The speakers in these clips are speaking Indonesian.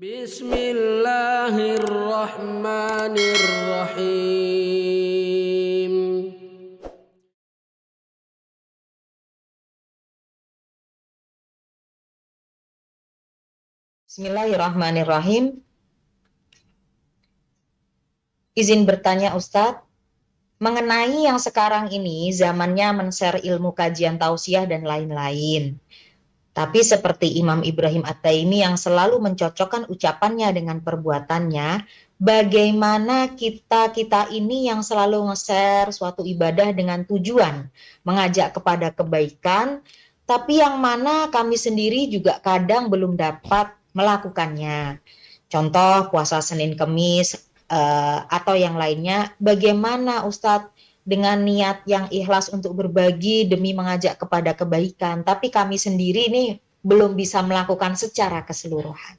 Bismillahirrahmanirrahim. Bismillahirrahmanirrahim. Izin bertanya Ustadz, mengenai yang sekarang ini zamannya men-share ilmu kajian tausiah dan lain-lain. Tapi seperti Imam Ibrahim At-Taimi yang selalu mencocokkan ucapannya dengan perbuatannya, bagaimana kita ini yang selalu nge-share suatu ibadah dengan tujuan mengajak kepada kebaikan, tapi yang mana kami sendiri juga kadang belum dapat melakukannya. Contoh puasa Senin Kemis atau yang lainnya, bagaimana Ustadz dengan niat yang ikhlas untuk berbagi demi mengajak kepada kebaikan, tapi kami sendiri nih belum bisa melakukan secara keseluruhan.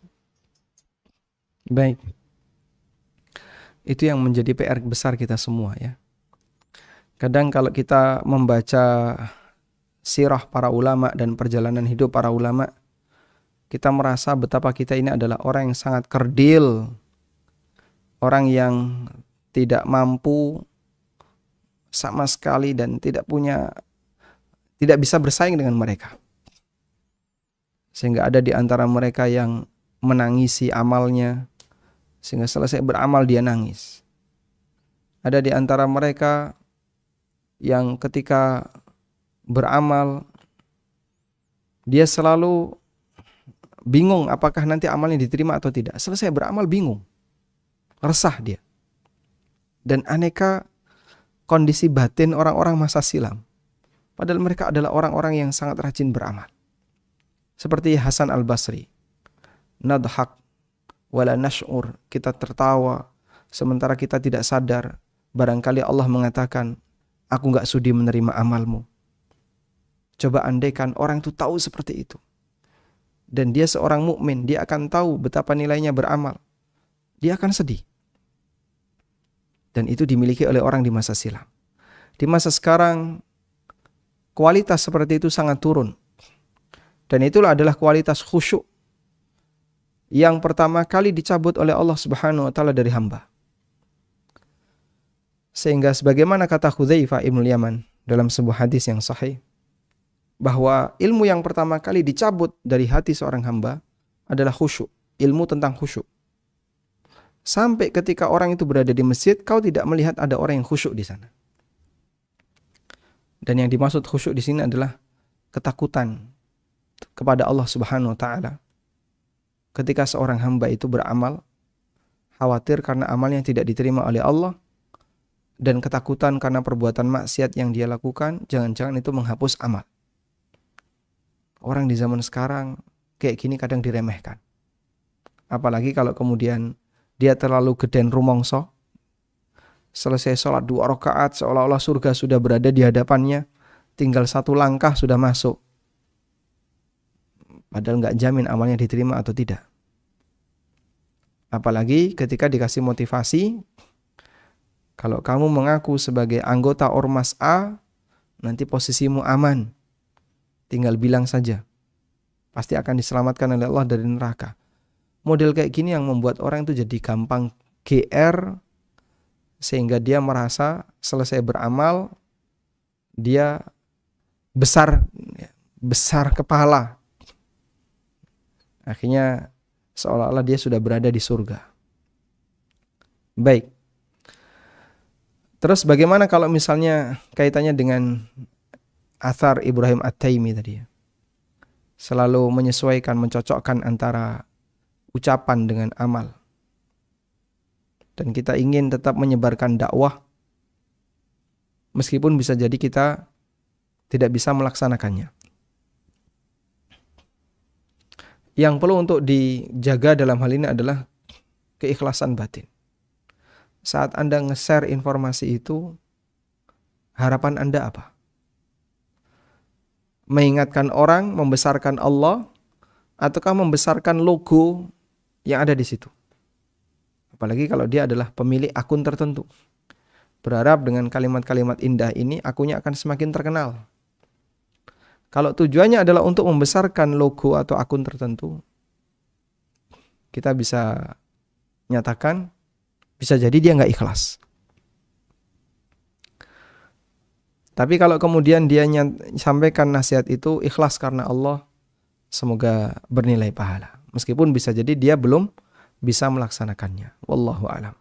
Baik. Itu yang menjadi PR besar kita semua ya. Kadang kalau kita membaca sirah para ulama dan perjalanan hidup para ulama, kita merasa betapa kita ini adalah orang yang sangat kerdil, orang yang tidak mampu sama sekali dan tidak bisa bersaing dengan mereka. Sehingga ada di antara mereka yang menangisi amalnya, sehingga selesai beramal dia nangis. Ada di antara mereka yang ketika beramal dia selalu bingung apakah nanti amalnya diterima atau tidak. Selesai beramal bingung, resah dia. Dan aneka kondisi batin orang-orang masa silam. Padahal mereka adalah orang-orang yang sangat rajin beramal. Seperti Hasan Al-Basri. Nadhak wala nash'ur. Kita tertawa sementara kita tidak sadar. Barangkali Allah mengatakan, aku gak sudi menerima amalmu. Coba andaikan orang itu tahu seperti itu. Dan dia seorang mukmin, dia akan tahu betapa nilainya beramal. Dia akan sedih. Dan itu dimiliki oleh orang di masa silam. Di masa sekarang, kualitas seperti itu sangat turun. Dan itulah adalah kualitas khusyuk yang pertama kali dicabut oleh Allah Subhanahu wa taala dari hamba. Sehingga sebagaimana kata Hudzaifah Ibnu Yaman dalam sebuah hadis yang sahih, bahwa ilmu yang pertama kali dicabut dari hati seorang hamba adalah khusyuk, ilmu tentang khusyuk. Sampai ketika orang itu berada di masjid, kau tidak melihat ada orang yang khusyuk di sana. Dan yang dimaksud khusyuk di sini adalah ketakutan kepada Allah Subhanahu wa taala. Ketika seorang hamba itu beramal, khawatir karena amalnya tidak diterima oleh Allah, dan ketakutan karena perbuatan maksiat yang dia lakukan, jangan-jangan itu menghapus amal. Orang di zaman sekarang kayak gini kadang diremehkan. Apalagi kalau kemudian dia terlalu geden rumongso, selesai sholat 2 rakaat seolah-olah surga sudah berada di hadapannya, tinggal 1 langkah sudah masuk. Padahal nggak jamin amalnya diterima atau tidak. Apalagi ketika dikasih motivasi, kalau kamu mengaku sebagai anggota ormas A, nanti posisimu aman. Tinggal bilang saja. Pasti akan diselamatkan oleh Allah dari neraka. Model kayak gini yang membuat orang itu jadi gampang GR, sehingga dia merasa selesai beramal, dia besar kepala. Akhirnya seolah-olah dia sudah berada di surga. Baik. Terus bagaimana kalau misalnya kaitannya dengan athar Ibrahim At-Taimi tadi ya? Selalu menyesuaikan, mencocokkan antara ucapan dengan amal. Dan kita ingin tetap menyebarkan dakwah, meskipun bisa jadi kita tidak bisa melaksanakannya. Yang perlu untuk dijaga dalam hal ini adalah keikhlasan batin. Saat Anda nge-share informasi itu, harapan Anda apa? Mengingatkan orang, membesarkan Allah, ataukah membesarkan logo yang ada di situ? Apalagi kalau dia adalah pemilik akun tertentu. Berharap dengan kalimat-kalimat indah ini akunnya akan semakin terkenal. Kalau tujuannya adalah untuk membesarkan logo atau akun tertentu, kita bisa nyatakan bisa jadi dia nggak ikhlas. Tapi kalau kemudian dia sampaikan nasihat itu ikhlas karena Allah, semoga bernilai pahala. Meskipun bisa jadi dia belum bisa melaksanakannya. Wallahu a'lam.